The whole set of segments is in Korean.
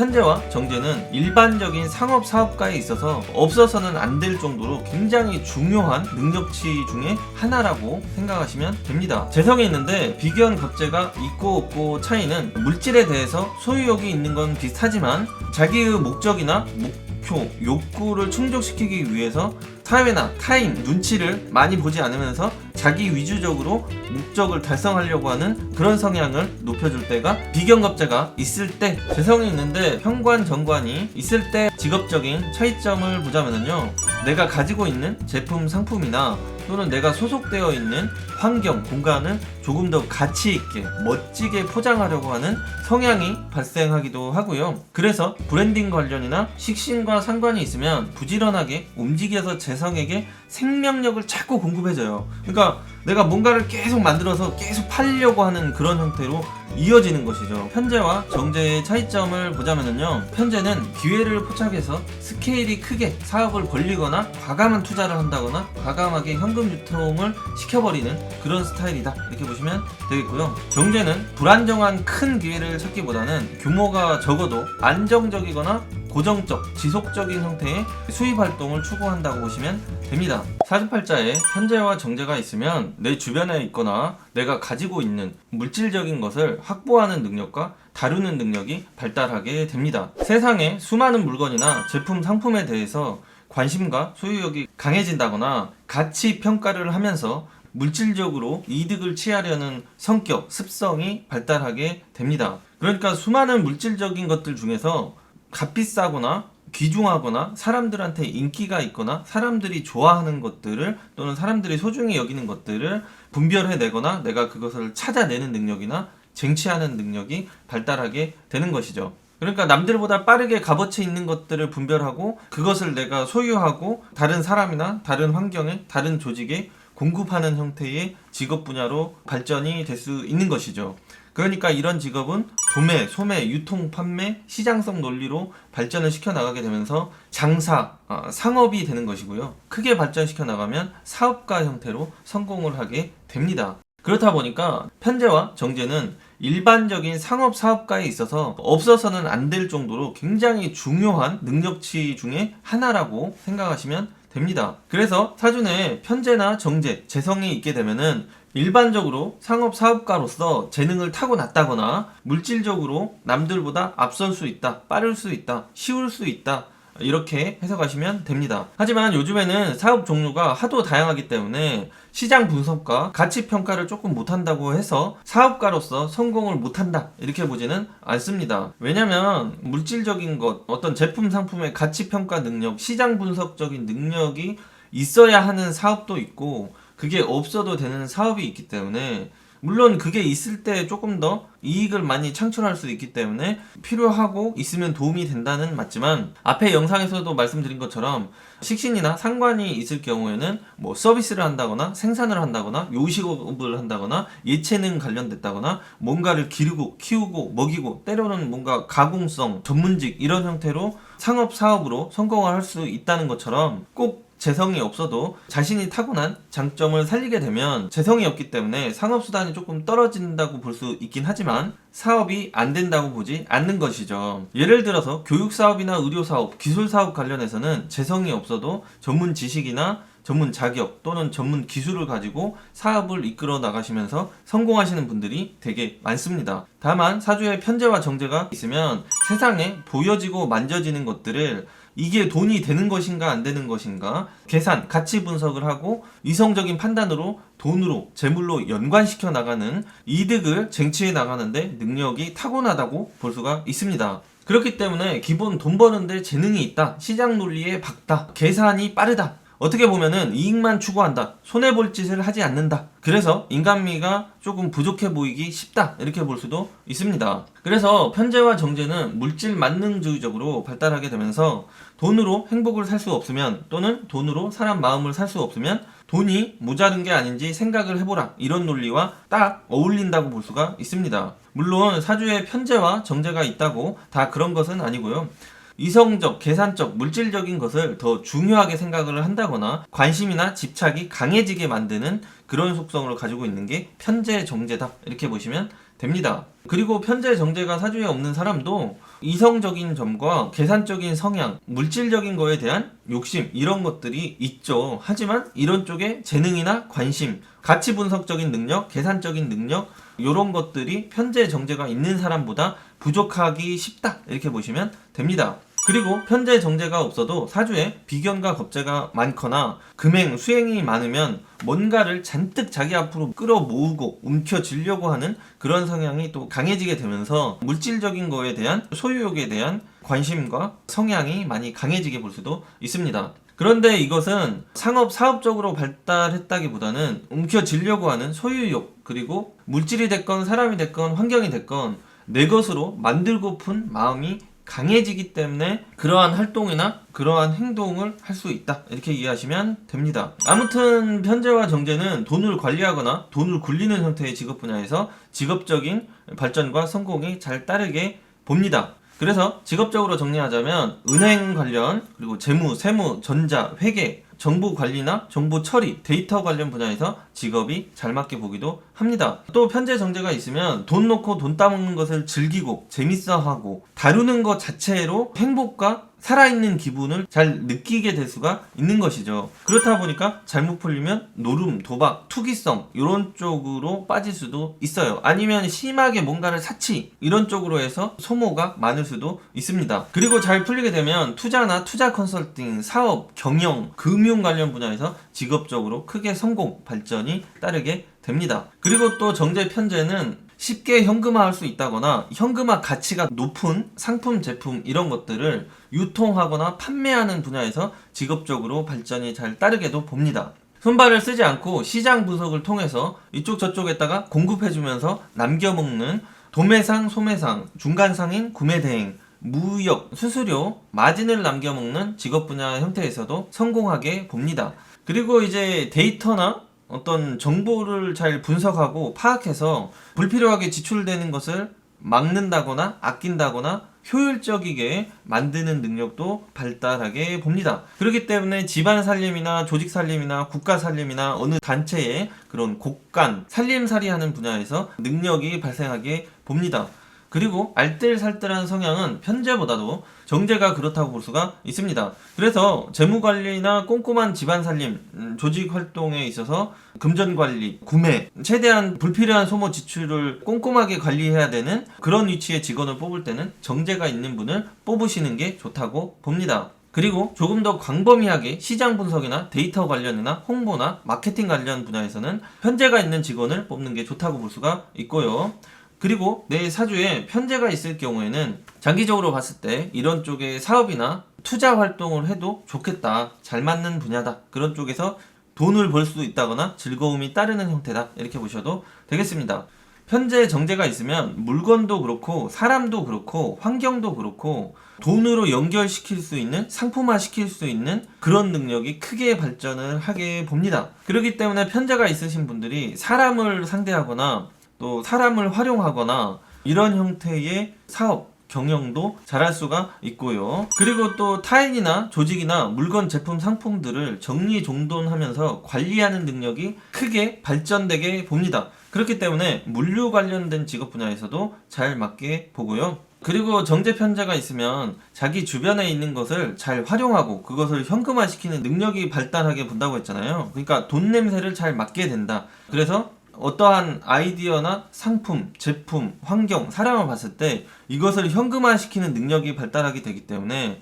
편제와 정제는 일반적인 상업 사업가에 있어서 없어서는 안 될 정도로 굉장히 중요한 능력치 중에 하나라고 생각하시면 됩니다. 재성이 있는데 비견 겁재가 있고 없고 차이는 물질에 대해서 소유욕이 있는 건 비슷하지만 자기의 목적이나 목표, 욕구를 충족시키기 위해서 사회나 타인 눈치를 많이 보지 않으면서 자기 위주적으로 목적을 달성하려고 하는 그런 성향을 높여줄 때가 비견겁재가 있을 때, 재성이 있는데 현관 정관이 있을 때 직업적인 차이점을 보자면요, 내가 가지고 있는 제품 상품이나 또는 내가 소속되어 있는 환경, 공간을 조금 더 가치 있게 멋지게 포장하려고 하는 성향이 발생하기도 하고요. 그래서 브랜딩 관련이나 식신과 상관이 있으면 부지런하게 움직여서 재성에게 생명력을 자꾸 공급해줘요. 그러니까 내가 뭔가를 계속 만들어서 계속 팔려고 하는 그런 형태로 이어지는 것이죠. 편제와 정제의 차이점을 보자면요, 편제는 기회를 포착해서 스케일이 크게 사업을 벌리거나 과감한 투자를 한다거나 과감하게 현금 유통을 시켜버리는 그런 스타일이다, 이렇게 보시면 되겠고요. 정제는 불안정한 큰 기회를 찾기보다는 규모가 적어도 안정적이거나 고정적, 지속적인 형태의 수입 활동을 추구한다고 보시면 됩니다. 사주팔자에 편제와 정제가 있으면 내 주변에 있거나 내가 가지고 있는 물질적인 것을 확보하는 능력과 다루는 능력이 발달하게 됩니다. 세상에 수많은 물건이나 제품, 상품에 대해서 관심과 소유욕이 강해진다거나 가치 평가를 하면서 물질적으로 이득을 취하려는 성격, 습성이 발달하게 됩니다. 그러니까 수많은 물질적인 것들 중에서 값비싸거나 귀중하거나 사람들한테 인기가 있거나 사람들이 좋아하는 것들을 또는 사람들이 소중히 여기는 것들을 분별해내거나 내가 그것을 찾아내는 능력이나 쟁취하는 능력이 발달하게 되는 것이죠. 그러니까 남들보다 빠르게 값어치 있는 것들을 분별하고 그것을 내가 소유하고 다른 사람이나 다른 환경에, 다른 조직에 공급하는 형태의 직업 분야로 발전이 될 수 있는 것이죠. 그러니까 이런 직업은 도매, 소매, 유통, 판매, 시장성 논리로 발전을 시켜 나가게 되면서 장사, 상업이 되는 것이고요. 크게 발전시켜 나가면 사업가 형태로 성공을 하게 됩니다. 그렇다 보니까 편제와 정제는 일반적인 상업 사업가에 있어서 없어서는 안 될 정도로 굉장히 중요한 능력치 중에 하나라고 생각하시면 됩니다. 그래서 사주에 편제나 정제, 재성이 있게 되면은 일반적으로 상업 사업가로서 재능을 타고났다거나 물질적으로 남들보다 앞설 수 있다, 빠를 수 있다, 쉬울 수 있다, 이렇게 해석하시면 됩니다. 하지만 요즘에는 사업 종류가 하도 다양하기 때문에 시장 분석과 가치 평가를 조금 못한다고 해서 사업가로서 성공을 못한다, 이렇게 보지는 않습니다. 왜냐면 물질적인 것, 어떤 제품 상품의 가치 평가 능력, 시장 분석적인 능력이 있어야 하는 사업도 있고 그게 없어도 되는 사업이 있기 때문에, 물론 그게 있을 때 조금 더 이익을 많이 창출할 수 있기 때문에 필요하고 있으면 도움이 된다는 맞지만, 앞에 영상에서도 말씀드린 것처럼 식신이나 상관이 있을 경우에는 뭐 서비스를 한다거나 생산을 한다거나 요식업을 한다거나 예체능 관련됐다거나 뭔가를 기르고 키우고 먹이고 때로는 뭔가 가공성, 전문직 이런 형태로 상업 사업으로 성공을 할 수 있다는 것처럼, 꼭 재성이 없어도 자신이 타고난 장점을 살리게 되면 재성이 없기 때문에 상업수단이 조금 떨어진다고 볼 수 있긴 하지만 사업이 안 된다고 보지 않는 것이죠. 예를 들어서 교육사업이나 의료사업, 기술사업 관련해서는 재성이 없어도 전문 지식이나 전문 자격 또는 전문 기술을 가지고 사업을 이끌어 나가시면서 성공하시는 분들이 되게 많습니다. 다만 사주에 편제와 정제가 있으면 세상에 보여지고 만져지는 것들을 이게 돈이 되는 것인가 안 되는 것인가 계산, 가치 분석을 하고 이성적인 판단으로 돈으로, 재물로 연관시켜 나가는, 이득을 쟁취해 나가는데 능력이 타고나다고 볼 수가 있습니다. 그렇기 때문에 기본 돈 버는데 재능이 있다, 시장 논리에 박다, 계산이 빠르다, 어떻게 보면은 이익만 추구한다, 손해볼 짓을 하지 않는다, 그래서 인간미가 조금 부족해 보이기 쉽다, 이렇게 볼 수도 있습니다. 그래서 편제와 정제는 물질 만능주의적으로 발달하게 되면서 돈으로 행복을 살 수 없으면, 또는 돈으로 사람 마음을 살 수 없으면 돈이 모자른 게 아닌지 생각을 해보라, 이런 논리와 딱 어울린다고 볼 수가 있습니다. 물론 사주에 편제와 정제가 있다고 다 그런 것은 아니고요. 이성적, 계산적, 물질적인 것을 더 중요하게 생각을 한다거나 관심이나 집착이 강해지게 만드는 그런 속성을 가지고 있는 게 편제, 정제다, 이렇게 보시면 됩니다. 그리고 편재 정제가 사주에 없는 사람도 이성적인 점과 계산적인 성향, 물질적인 거에 대한 욕심 이런 것들이 있죠. 하지만 이런 쪽에 재능이나 관심, 가치 분석적인 능력, 계산적인 능력 이런 것들이 편재 정제가 있는 사람보다 부족하기 쉽다 이렇게 보시면 됩니다. 그리고 편재 정제가 없어도 사주에 비견과 겁재가 많거나 금행, 수행이 많으면 뭔가를 잔뜩 자기 앞으로 끌어모으고 움켜쥐려고 하는 그런 성향이 또 강해지게 되면서 물질적인 거에 대한 소유욕에 대한 관심과 성향이 많이 강해지게 볼 수도 있습니다. 그런데 이것은 상업, 사업적으로 발달했다기보다는 움켜쥐려고 하는 소유욕, 그리고 물질이 됐건 사람이 됐건 환경이 됐건 내 것으로 만들고픈 마음이 강해지기 때문에 그러한 활동이나 그러한 행동을 할 수 있다 이렇게 이해하시면 됩니다. 아무튼 편재와 정제는 돈을 관리하거나 돈을 굴리는 형태의 직업 분야에서 직업적인 발전과 성공이 잘 따르게 봅니다. 그래서 직업적으로 정리하자면 은행 관련, 그리고 재무, 세무, 전자, 회계, 정보 관리나 정보 처리, 데이터 관련 분야에서 직업이 잘 맞게 보기도 합니다. 또 편재 정제가 있으면 돈 놓고 돈 따먹는 것을 즐기고 재밌어하고 다루는 것 자체로 행복과 살아있는 기분을 잘 느끼게 될 수가 있는 것이죠. 그렇다 보니까 잘못 풀리면 노름, 도박, 투기성 이런 쪽으로 빠질 수도 있어요. 아니면 심하게 뭔가를 사치 이런 쪽으로 해서 소모가 많을 수도 있습니다. 그리고 잘 풀리게 되면 투자나 투자 컨설팅, 사업, 경영, 금융 관련 분야에서 직업적으로 크게 성공, 발전이 따르게 됩니다. 그리고 또 정제 편재는 쉽게 현금화할 수 있다거나 현금화 가치가 높은 상품, 제품 이런 것들을 유통하거나 판매하는 분야에서 직업적으로 발전이 잘 따르게도 봅니다. 손발을 쓰지 않고 시장 분석을 통해서 이쪽 저쪽에다가 공급해주면서 남겨먹는 도매상, 소매상, 중간상인, 구매대행, 무역, 수수료, 마진을 남겨먹는 직업 분야 형태에서도 성공하게 봅니다. 그리고 이제 데이터나 어떤 정보를 잘 분석하고 파악해서 불필요하게 지출되는 것을 막는다거나 아낀다거나 효율적이게 만드는 능력도 발달하게 봅니다. 그렇기 때문에 집안 살림이나 조직 살림이나 국가 살림이나 어느 단체의 그런 곳간 살림살이하는 분야에서 능력이 발생하게 봅니다. 그리고 알뜰살뜰한 성향은 편재보다도 정제가 그렇다고 볼 수가 있습니다. 그래서 재무관리나 꼼꼼한 집안살림, 조직활동에 있어서 금전관리, 구매, 최대한 불필요한 소모 지출을 꼼꼼하게 관리해야 되는 그런 위치의 직원을 뽑을 때는 정제가 있는 분을 뽑으시는 게 좋다고 봅니다. 그리고 조금 더 광범위하게 시장 분석이나 데이터 관련이나 홍보나 마케팅 관련 분야에서는 편재가 있는 직원을 뽑는 게 좋다고 볼 수가 있고요. 그리고 내 사주에 편재가 있을 경우에는 장기적으로 봤을 때 이런 쪽의 사업이나 투자 활동을 해도 좋겠다, 잘 맞는 분야다, 그런 쪽에서 돈을 벌 수 있다거나 즐거움이 따르는 형태다 이렇게 보셔도 되겠습니다. 편재 정제가 있으면 물건도 그렇고 사람도 그렇고 환경도 그렇고 돈으로 연결시킬 수 있는, 상품화 시킬 수 있는 그런 능력이 크게 발전을 하게 봅니다. 그렇기 때문에 편재가 있으신 분들이 사람을 상대하거나 또 사람을 활용하거나 이런 형태의 사업, 경영도 잘할 수가 있고요. 그리고 또 타인이나 조직이나 물건, 제품, 상품들을 정리종돈하면서 관리하는 능력이 크게 발전되게 봅니다. 그렇기 때문에 물류 관련된 직업 분야에서도 잘 맞게 보고요. 그리고 정제 편재가 있으면 자기 주변에 있는 것을 잘 활용하고 그것을 현금화시키는 능력이 발달하게 본다고 했잖아요. 그러니까 돈 냄새를 잘 맡게 된다. 그래서 어떠한 아이디어나 상품, 제품, 환경, 사람을 봤을 때 이것을 현금화시키는 능력이 발달하게 되기 때문에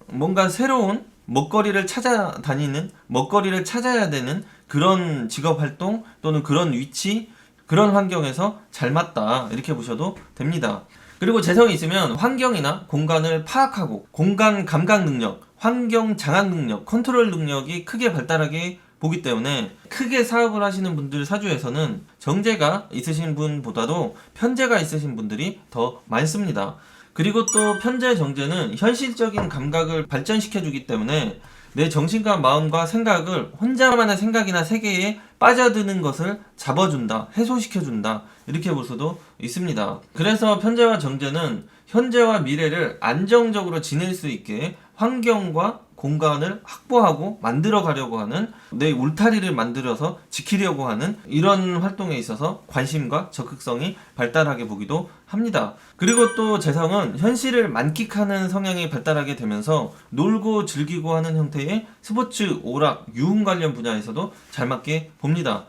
뭔가 새로운 먹거리를 찾아다니는, 먹거리를 찾아야 되는 그런 직업활동 또는 그런 위치, 그런 환경에서 잘 맞다 이렇게 보셔도 됩니다. 그리고 재성이 있으면 환경이나 공간을 파악하고 공간 감각 능력, 환경 장악 능력, 컨트롤 능력이 크게 발달하게 보기 때문에 크게 사업을 하시는 분들 사주에서는 정제가 있으신 분보다도 편재가 있으신 분들이 더 많습니다. 그리고 또 편재 정제는 현실적인 감각을 발전시켜주기 때문에 내 정신과 마음과 생각을 혼자만의 생각이나 세계에 빠져드는 것을 잡아준다, 해소시켜준다 이렇게 볼 수도 있습니다. 그래서 편재와 정제는 현재와 미래를 안정적으로 지낼 수 있게 환경과 공간을 확보하고 만들어 가려고 하는, 내 울타리를 만들어서 지키려고 하는 이런 활동에 있어서 관심과 적극성이 발달하게 보기도 합니다. 그리고 또 재성은 현실을 만끽하는 성향이 발달하게 되면서 놀고 즐기고 하는 형태의 스포츠, 오락, 유흥 관련 분야에서도 잘 맞게 봅니다.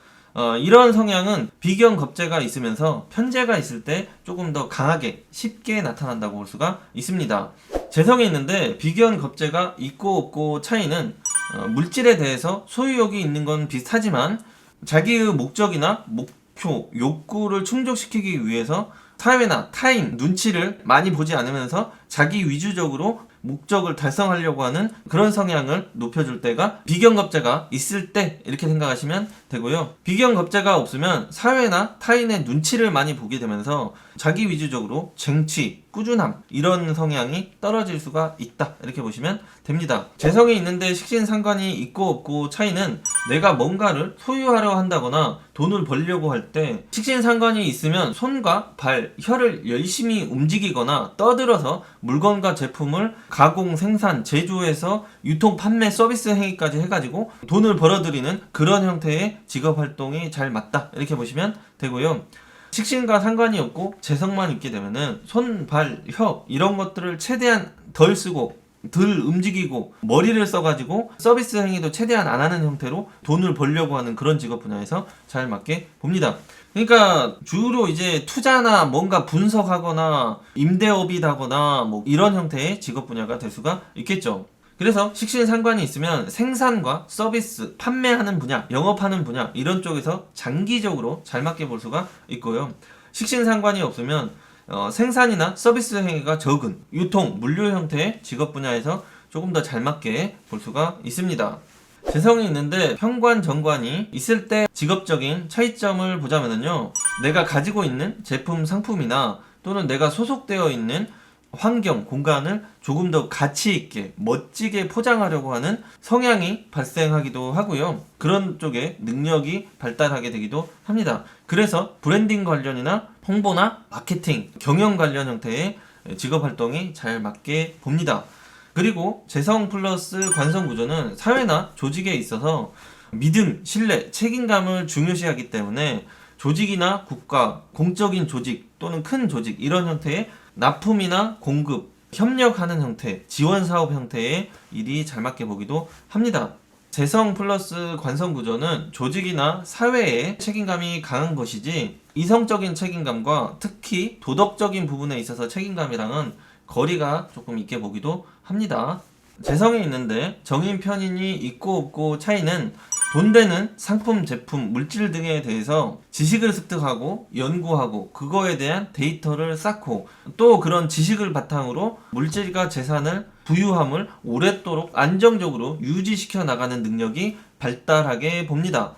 이런 성향은 비견 겁재가 있으면서 편재가 있을 때 조금 더 강하게 쉽게 나타난다고 볼 수가 있습니다. 재성이 있는데 비견 겁재가 있고 없고 차이는 물질에 대해서 소유욕이 있는 건 비슷하지만 자기의 목적이나 목표, 욕구를 충족시키기 위해서 사회나 타인 눈치를 많이 보지 않으면서 자기 위주적으로 목적을 달성하려고 하는 그런 성향을 높여줄 때가 비견겁재가 있을 때 이렇게 생각하시면 되고요. 비견겁재가 없으면 사회나 타인의 눈치를 많이 보게 되면서 자기 위주적으로 쟁취, 꾸준함 이런 성향이 떨어질 수가 있다 이렇게 보시면 됩니다. 재성이 있는데 식신상관이 있고 없고 차이는 내가 뭔가를 소유하려 한다거나 돈을 벌려고 할 때 식신상관이 있으면 손과 발, 혀를 열심히 움직이거나 떠들어서 물건과 제품을 가공, 생산, 제조해서 유통, 판매, 서비스 행위까지 해가지고 돈을 벌어들이는 그런 형태의 직업활동이 잘 맞다 이렇게 보시면 되고요. 식신과 상관이 없고 재성만 있게 되면은 손, 발, 혀 이런 것들을 최대한 덜 쓰고 덜 움직이고 머리를 써가지고 서비스 행위도 최대한 안 하는 형태로 돈을 벌려고 하는 그런 직업 분야에서 잘 맞게 봅니다. 그러니까 주로 이제 투자나 뭔가 분석하거나 임대업이다거나 뭐 이런 형태의 직업 분야가 될 수가 있겠죠. 그래서 식신상관이 있으면 생산과 서비스, 판매하는 분야, 영업하는 분야 이런 쪽에서 장기적으로 잘 맞게 볼 수가 있고요. 식신상관이 없으면 생산이나 서비스 행위가 적은 유통, 물류 형태의 직업 분야에서 조금 더 잘 맞게 볼 수가 있습니다. 재성이 있는데 현관, 정관이 있을 때 직업적인 차이점을 보자면요. 내가 가지고 있는 제품, 상품이나 또는 내가 소속되어 있는 환경, 공간을 조금 더 가치 있게 멋지게 포장하려고 하는 성향이 발생하기도 하고요. 그런 쪽에 능력이 발달하게 되기도 합니다. 그래서 브랜딩 관련이나 홍보나 마케팅, 경영 관련 형태의 직업활동이 잘 맞게 봅니다. 그리고 재성 플러스 관성 구조는 사회나 조직에 있어서 믿음, 신뢰, 책임감을 중요시하기 때문에 조직이나 국가, 공적인 조직 또는 큰 조직 이런 형태의 납품이나 공급, 협력하는 형태, 지원사업 형태의 일이 잘 맞게 보기도 합니다. 재성 플러스 관성 구조는 조직이나 사회에 책임감이 강한 것이지 이성적인 책임감과 특히 도덕적인 부분에 있어서 책임감이랑은 거리가 조금 있게 보기도 합니다. 재성이 있는데 정인 편인이 있고 없고 차이는 돈 되는 상품, 제품, 물질 등에 대해서 지식을 습득하고 연구하고 그거에 대한 데이터를 쌓고 또 그런 지식을 바탕으로 물질과 재산을 부유함을 오랫도록 안정적으로 유지시켜 나가는 능력이 발달하게 봅니다.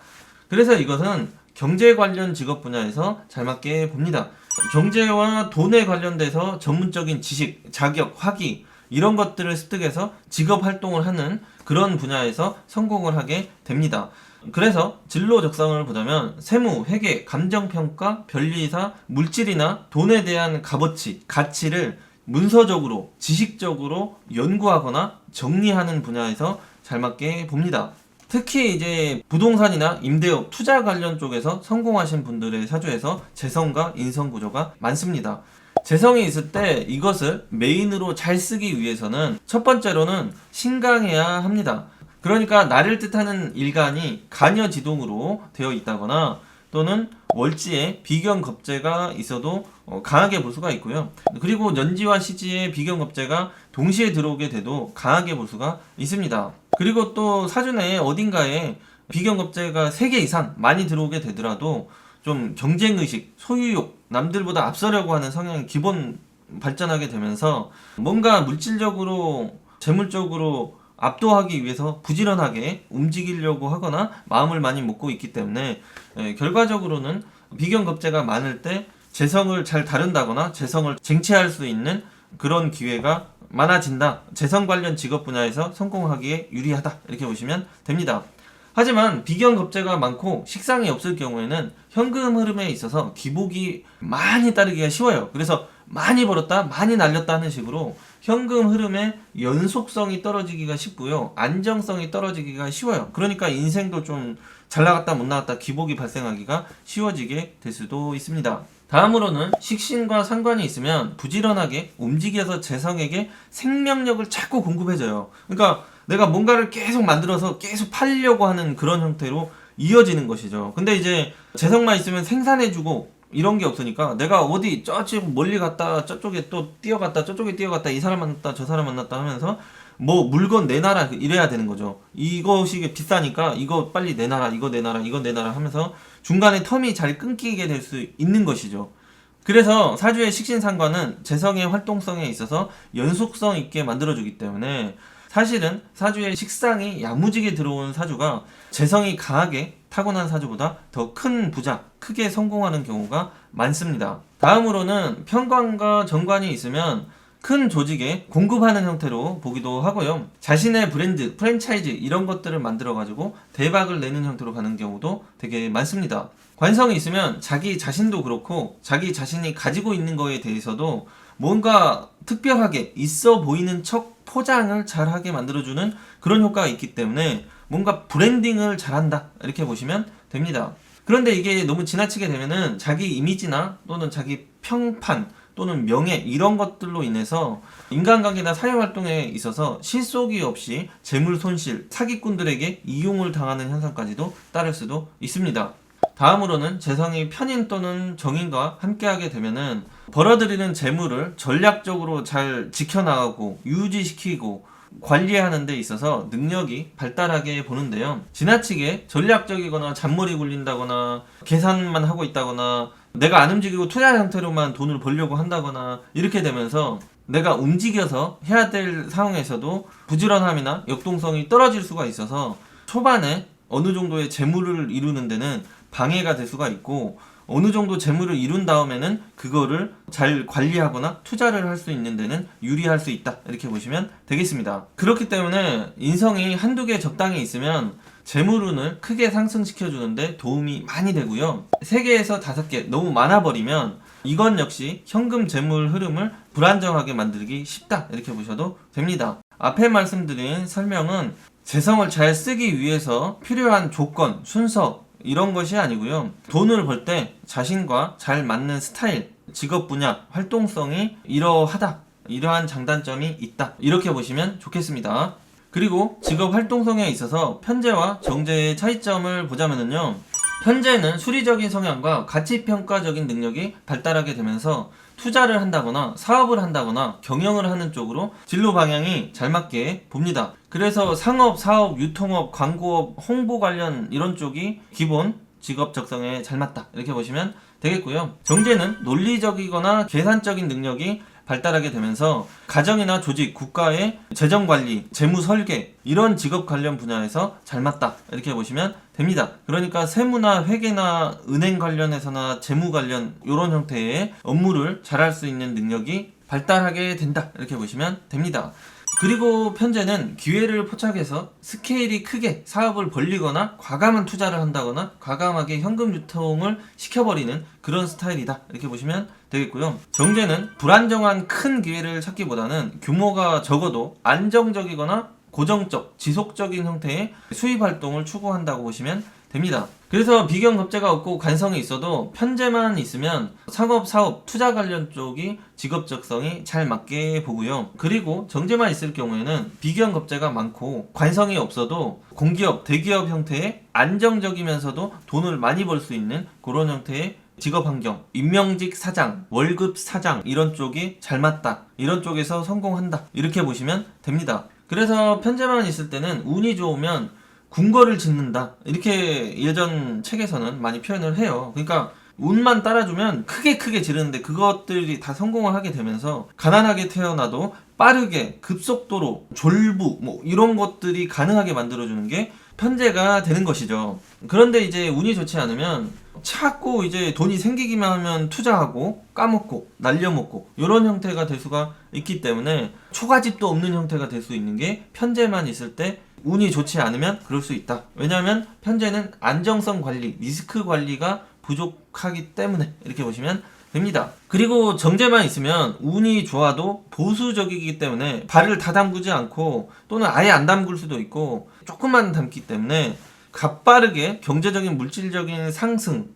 그래서 이것은 경제 관련 직업 분야에서 잘 맞게 봅니다. 경제와 돈에 관련돼서 전문적인 지식, 자격, 학위 이런 것들을 습득해서 직업 활동을 하는 그런 분야에서 성공을 하게 됩니다. 그래서 진로 적성을 보자면 세무, 회계, 감정평가, 변리사, 물질이나 돈에 대한 값어치, 가치를 문서적으로, 지식적으로 연구하거나 정리하는 분야에서 잘 맞게 봅니다. 특히 이제 부동산이나 임대업, 투자 관련 쪽에서 성공하신 분들의 사주에서 재성과 인성 구조가 많습니다. 재성이 있을 때 이것을 메인으로 잘 쓰기 위해서는 첫 번째로는 신강해야 합니다. 그러니까 나를 뜻하는 일간이 간여지동으로 되어 있다거나 또는 월지에 비견겁재가 있어도 강하게 볼 수가 있고요. 그리고 년지와 시지에 비견겁재가 동시에 들어오게 돼도 강하게 볼 수가 있습니다. 그리고 또 사주 내에 어딘가에 비견겁재가 3개 이상 많이 들어오게 되더라도 좀 경쟁의식, 소유욕, 남들보다 앞서려고 하는 성향이 기본 발전하게 되면서 뭔가 물질적으로, 재물적으로 압도하기 위해서 부지런하게 움직이려고 하거나 마음을 많이 먹고 있기 때문에 결과적으로는 비견겁재가 많을 때 재성을 잘 다룬다거나 재성을 쟁취할 수 있는 그런 기회가 많아진다. 재성 관련 직업 분야에서 성공하기에 유리하다. 이렇게 보시면 됩니다. 하지만 비견겁재가 많고 식상이 없을 경우에는 현금 흐름에 있어서 기복이 많이 따르기가 쉬워요. 그래서 많이 벌었다, 많이 날렸다 하는 식으로 현금 흐름의 연속성이 떨어지기가 쉽고요. 안정성이 떨어지기가 쉬워요. 그러니까 인생도 좀 잘 나갔다 못 나갔다 기복이 발생하기가 쉬워지게 될 수도 있습니다. 다음으로는 식신과 상관이 있으면 부지런하게 움직여서 재성에게 생명력을 자꾸 공급해줘요. 그러니까 내가 뭔가를 계속 만들어서 계속 팔려고 하는 그런 형태로 이어지는 것이죠. 근데 이제 재성만 있으면 생산해주고 이런 게 없으니까 내가 어디 저쪽 멀리 갔다 저쪽에 또 뛰어갔다 저쪽에 뛰어갔다 이 사람 만났다 저 사람 만났다 하면서 뭐 물건 내놔라 이래야 되는 거죠. 이것이 비싸니까 이거 빨리 내놔라 이거 내놔라 이거 내놔라 하면서 중간에 텀이 잘 끊기게 될 수 있는 것이죠. 그래서 사주의 식신상관은 재성의 활동성에 있어서 연속성 있게 만들어주기 때문에 사실은 사주의 식상이 야무지게 들어온 사주가 재성이 강하게 타고난 사주보다 더 큰 부자, 크게 성공하는 경우가 많습니다. 다음으로는 편관과 정관이 있으면 큰 조직에 공급하는 형태로 보기도 하고요. 자신의 브랜드, 프랜차이즈 이런 것들을 만들어가지고 대박을 내는 형태로 가는 경우도 되게 많습니다. 관성이 있으면 자기 자신도 그렇고 자기 자신이 가지고 있는 거에 대해서도 뭔가 특별하게 있어 보이는 척 포장을 잘하게 만들어주는 그런 효과가 있기 때문에 뭔가 브랜딩을 잘한다 이렇게 보시면 됩니다. 그런데 이게 너무 지나치게 되면은 자기 이미지나 또는 자기 평판 또는 명예 이런 것들로 인해서 인간관계나 사회활동에 있어서 실속이 없이 재물 손실, 사기꾼들에게 이용을 당하는 현상까지도 따를 수도 있습니다. 다음으로는 재성이 편인 또는 정인과 함께하게 되면은 벌어들이는 재물을 전략적으로 잘 지켜나가고 유지시키고 관리하는 데 있어서 능력이 발달하게 보는데요. 지나치게 전략적이거나 잔머리 굴린다거나 계산만 하고 있다거나 내가 안 움직이고 투자 형태로만 돈을 벌려고 한다거나 이렇게 되면서 내가 움직여서 해야 될 상황에서도 부지런함이나 역동성이 떨어질 수가 있어서 초반에 어느 정도의 재물을 이루는 데는 방해가 될 수가 있고 어느 정도 재물을 이룬 다음에는 그거를 잘 관리하거나 투자를 할 수 있는 데는 유리할 수 있다 이렇게 보시면 되겠습니다. 그렇기 때문에 인성이 한두 개 적당히 있으면 재물운을 크게 상승시켜 주는데 도움이 많이 되고요. 3개에서 5개 너무 많아버리면 이건 역시 현금 재물 흐름을 불안정하게 만들기 쉽다 이렇게 보셔도 됩니다. 앞에 말씀드린 설명은 재성을 잘 쓰기 위해서 필요한 조건, 순서 이런 것이 아니고요. 돈을 벌 때 자신과 잘 맞는 스타일, 직업 분야, 활동성이 이러하다. 이러한 장단점이 있다. 이렇게 보시면 좋겠습니다. 그리고 직업 활동성에 있어서 편재와 정재의 차이점을 보자면요. 편재는 수리적인 성향과 가치평가적인 능력이 발달하게 되면서 투자를 한다거나 사업을 한다거나 경영을 하는 쪽으로 진로 방향이 잘 맞게 봅니다. 그래서 상업, 사업, 유통업, 광고업, 홍보 관련 이런 쪽이 기본 직업 적성에 잘 맞다 이렇게 보시면 되겠고요. 정재는 논리적이거나 계산적인 능력이 발달하게 되면서 가정이나 조직, 국가의 재정관리, 재무설계 이런 직업 관련 분야에서 잘 맞다 이렇게 보시면 됩니다. 그러니까 세무나 회계나 은행 관련해서나 재무 관련 이런 형태의 업무를 잘할 수 있는 능력이 발달하게 된다 이렇게 보시면 됩니다. 그리고 편재는 기회를 포착해서 스케일이 크게 사업을 벌리거나 과감한 투자를 한다거나 과감하게 현금 유통을 시켜버리는 그런 스타일이다 이렇게 보시면 되겠고요. 정재는 불안정한 큰 기회를 찾기보다는 규모가 적어도 안정적이거나 고정적, 지속적인 형태의 수입 활동을 추구한다고 보시면 됩니다. 그래서 비견겁재가 없고 관성이 있어도 편재만 있으면 상업, 사업, 투자 관련 쪽이 직업적성이 잘 맞게 보고요. 그리고 정재만 있을 경우에는 비견겁재가 많고 관성이 없어도 공기업, 대기업 형태의 안정적이면서도 돈을 많이 벌 수 있는 그런 형태의 직업환경, 임명직 사장, 월급 사장 이런 쪽이 잘 맞다. 이런 쪽에서 성공한다. 이렇게 보시면 됩니다. 그래서 편재만 있을 때는 운이 좋으면 궁궐을 짓는다 이렇게 예전 책에서는 많이 표현을 해요. 그러니까 운만 따라주면 크게 지르는데 그것들이 다 성공을 하게 되면서 가난하게 태어나도 빠르게 급속도로 졸부 뭐 이런 것들이 가능하게 만들어주는 게 편재가 되는 것이죠. 그런데 이제 운이 좋지 않으면 자꾸 이제 돈이 생기기만 하면 투자하고 까먹고 날려먹고 이런 형태가 될 수가 있기 때문에 초가집도 없는 형태가 될 수 있는 게 편재만 있을 때 운이 좋지 않으면 그럴 수 있다. 왜냐하면 편재는 안정성 관리, 리스크 관리가 부족하기 때문에 이렇게 보시면 됩니다. 그리고 정제만 있으면 운이 좋아도 보수적이기 때문에 발을 다 담그지 않고 또는 아예 안 담글 수도 있고 조금만 담기 때문에 가빠르게 경제적인 물질적인 상승,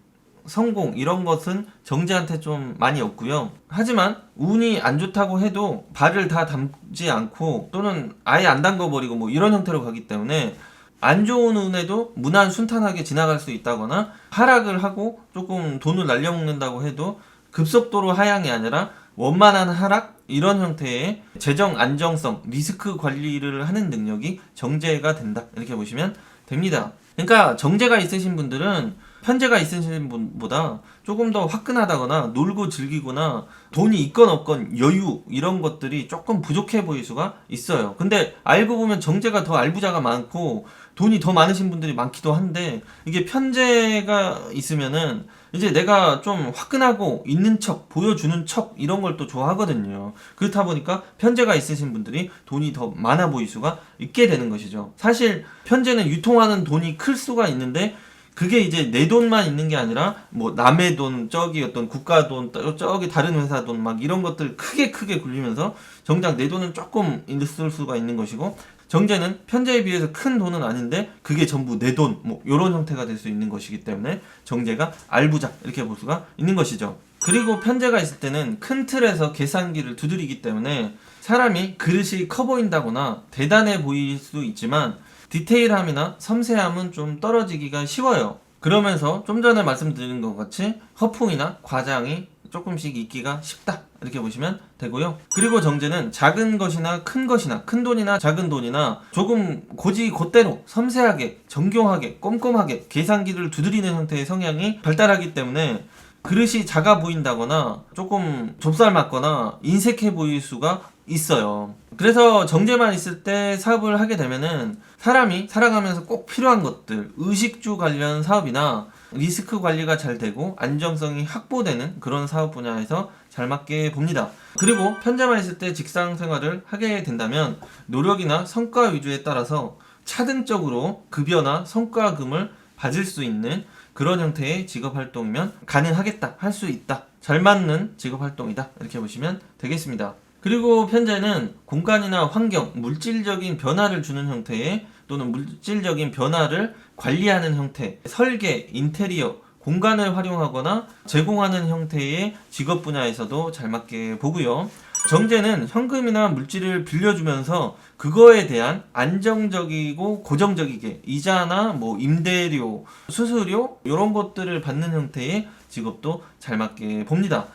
성공 이런 것은 정제한테 좀 많이 없고요. 하지만 운이 안 좋다고 해도 발을 다 담지 않고 또는 아예 안 담궈버리고 뭐 이런 형태로 가기 때문에 안 좋은 운에도 무난 순탄하게 지나갈 수 있다거나 하락을 하고 조금 돈을 날려먹는다고 해도 급속도로 하향이 아니라 원만한 하락 이런 형태의 재정 안정성, 리스크 관리를 하는 능력이 정제가 된다 이렇게 보시면 됩니다. 그러니까 정제가 있으신 분들은 편제가 있으신 분보다 조금 더 화끈하다거나 놀고 즐기거나 돈이 있건 없건 여유 이런 것들이 조금 부족해 보일 수가 있어요. 근데 알고 보면 정제가 더 알부자가 많고 돈이 더 많으신 분들이 많기도 한데 이게 편제가 있으면은 이제 내가 좀 화끈하고 있는 척 보여주는 척 이런 걸 또 좋아하거든요. 그렇다 보니까 편제가 있으신 분들이 돈이 더 많아 보일 수가 있게 되는 것이죠. 사실 편제는 유통하는 돈이 클 수가 있는데 그게 이제 내 돈만 있는 게 아니라 뭐 남의 돈, 저기 어떤 국가 돈, 저기 다른 회사 돈 막 이런 것들 크게 굴리면서 정작 내 돈은 조금 있을 수가 있는 것이고 정제는 편제에 비해서 큰 돈은 아닌데 그게 전부 내 돈, 뭐 이런 형태가 될 수 있는 것이기 때문에 정제가 알부자 이렇게 볼 수가 있는 것이죠. 그리고 편제가 있을 때는 큰 틀에서 계산기를 두드리기 때문에 사람이 그릇이 커 보인다거나 대단해 보일 수 있지만 디테일함이나 섬세함은 좀 떨어지기가 쉬워요. 그러면서 좀 전에 말씀드린 것 같이 허풍이나 과장이 조금씩 있기가 쉽다 이렇게 보시면 되고요. 그리고 정제는 작은 것이나 큰 것이나 큰 돈이나 작은 돈이나 조금 곧대로 섬세하게 정교하게 꼼꼼하게 계산기를 두드리는 형태의 성향이 발달하기 때문에 그릇이 작아 보인다거나 조금 좁쌀 맞거나 인색해 보일 수가 있어요. 그래서 정제만 있을 때 사업을 하게 되면은 사람이 살아가면서 꼭 필요한 것들, 의식주 관련 사업이나 리스크 관리가 잘 되고 안정성이 확보되는 그런 사업 분야에서 잘 맞게 봅니다. 그리고 편제만 있을 때 직장 생활을 하게 된다면 노력이나 성과 위주에 따라서 차등적으로 급여나 성과금을 받을 수 있는 그런 형태의 직업 활동이면 가능하겠다, 할 수 있다, 잘 맞는 직업 활동이다 이렇게 보시면 되겠습니다. 그리고 편제는 공간이나 환경, 물질적인 변화를 주는 형태의 또는 물질적인 변화를 관리하는 형태, 설계, 인테리어, 공간을 활용하거나 제공하는 형태의 직업 분야에서도 잘 맞게 보고요. 정제는 현금이나 물질을 빌려주면서 그거에 대한 안정적이고 고정적이게 이자나 뭐 임대료, 수수료 이런 것들을 받는 형태의 직업도 잘 맞게 봅니다.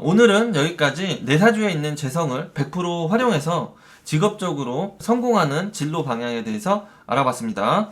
오늘은 여기까지 내사주에 있는 재성을 100% 활용해서 직업적으로 성공하는 진로 방향에 대해서 알아봤습니다.